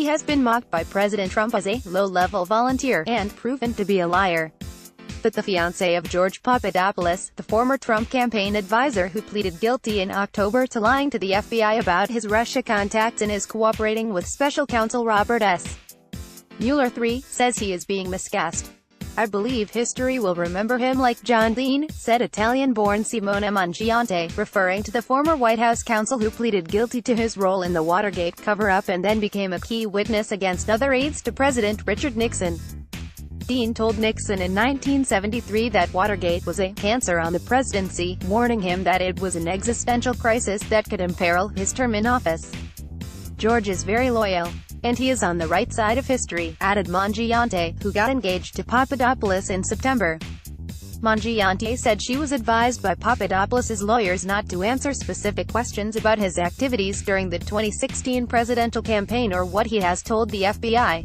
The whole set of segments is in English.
He has been mocked by President Trump as a low-level volunteer and proven to be a liar. But the fiancé of George Papadopoulos, the former Trump campaign advisor who pleaded guilty in October to lying to the FBI about his Russia contacts and is cooperating with special counsel Robert S. Mueller III, says he is being miscast. "I believe history will remember him like John Dean," said Italian-born Simona Mangiante, referring to the former White House counsel who pleaded guilty to his role in the Watergate cover-up and then became a key witness against other aides to President Richard Nixon. Dean told Nixon in 1973 that Watergate was a cancer on the presidency, warning him that it was an existential crisis that could imperil his term in office. "George is very loyal. And he is on the right side of history," added Mangiante, who got engaged to Papadopoulos in September. Mangiante said she was advised by Papadopoulos' lawyers not to answer specific questions about his activities during the 2016 presidential campaign or what he has told the FBI.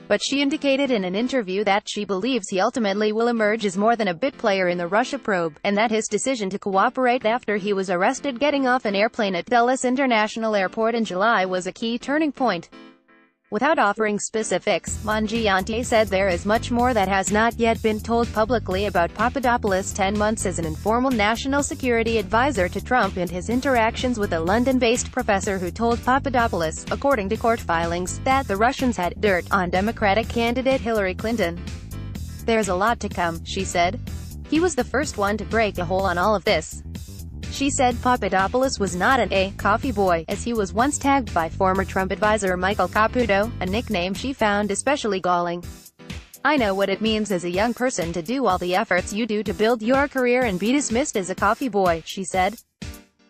But she indicated in an interview that she believes he ultimately will emerge as more than a bit player in the Russia probe, and that his decision to cooperate after he was arrested getting off an airplane at Dulles International Airport in July was a key turning point. Without offering specifics, Mangiante said there is much more that has not yet been told publicly about Papadopoulos' 10 months as an informal national security advisor to Trump and his interactions with a London-based professor who told Papadopoulos, according to court filings, that the Russians had dirt on Democratic candidate Hillary Clinton. "There's a lot to come," she said. "He was the first one to break a hole on all of this." She said Papadopoulos was not a coffee boy, as he was once tagged by former Trump advisor Michael Caputo, a nickname she found especially galling. "I know what it means as a young person to do all the efforts you do to build your career and be dismissed as a coffee boy," she said.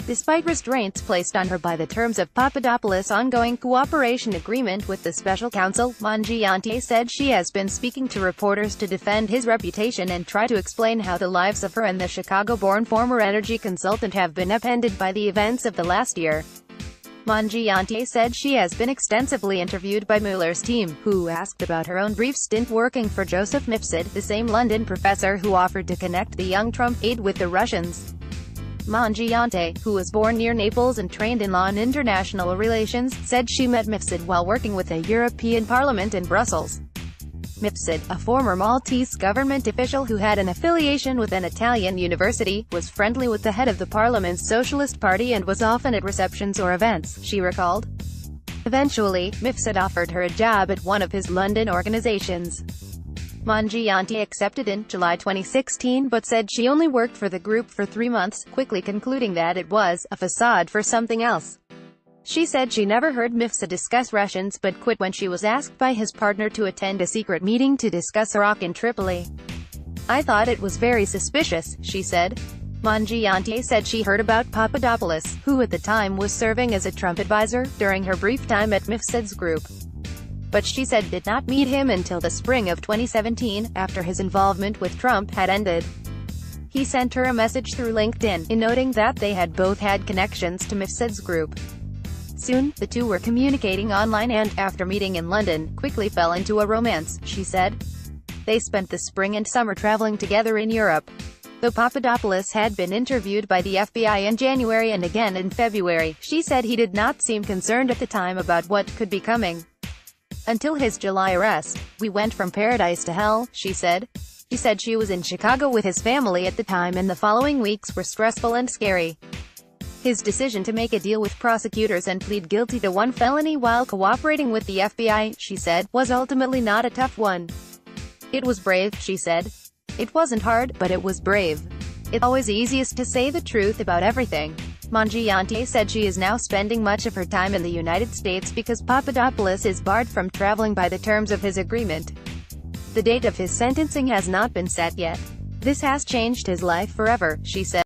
Despite restraints placed on her by the terms of Papadopoulos' ongoing cooperation agreement with the special counsel, Mangiante said she has been speaking to reporters to defend his reputation and try to explain how the lives of her and the Chicago-born former energy consultant have been upended by the events of the last year. Mangiante said she has been extensively interviewed by Mueller's team, who asked about her own brief stint working for Joseph Mifsud, the same London professor who offered to connect the young Trump aide with the Russians. Mangiante, who was born near Naples and trained in law and international relations, said she met Mifsud while working with the European Parliament in Brussels. Mifsud, a former Maltese government official who had an affiliation with an Italian university, was friendly with the head of the Parliament's Socialist Party and was often at receptions or events, she recalled. Eventually, Mifsud offered her a job at one of his London organizations. Mangiante accepted in July 2016 but said she only worked for the group for 3 months, quickly concluding that it was a facade for something else. She said she never heard Mifsud discuss Russians but quit when she was asked by his partner to attend a secret meeting to discuss Iraq in Tripoli. "I thought it was very suspicious," she said. Mangiante said she heard about Papadopoulos, who at the time was serving as a Trump advisor, during her brief time at Mifsud's group. But she said did not meet him until the spring of 2017, after his involvement with Trump had ended. He sent her a message through LinkedIn, in noting that they had both had connections to Mifsud's group. Soon, the two were communicating online and, after meeting in London, quickly fell into a romance, she said. They spent the spring and summer traveling together in Europe. Though Papadopoulos had been interviewed by the FBI in January and again in February, she said he did not seem concerned at the time about what could be coming. Until his July arrest, "We went from paradise to hell," she said. She said she was in Chicago with his family at the time and the following weeks were stressful and scary. His decision to make a deal with prosecutors and plead guilty to one felony while cooperating with the FBI, she said, was ultimately not a tough one. "It was brave," she said. "It wasn't hard, but it was brave. It's always easiest to say the truth about everything." Mangiante said she is now spending much of her time in the United States because Papadopoulos is barred from traveling by the terms of his agreement. The date of his sentencing has not been set yet. "This has changed his life forever," she said.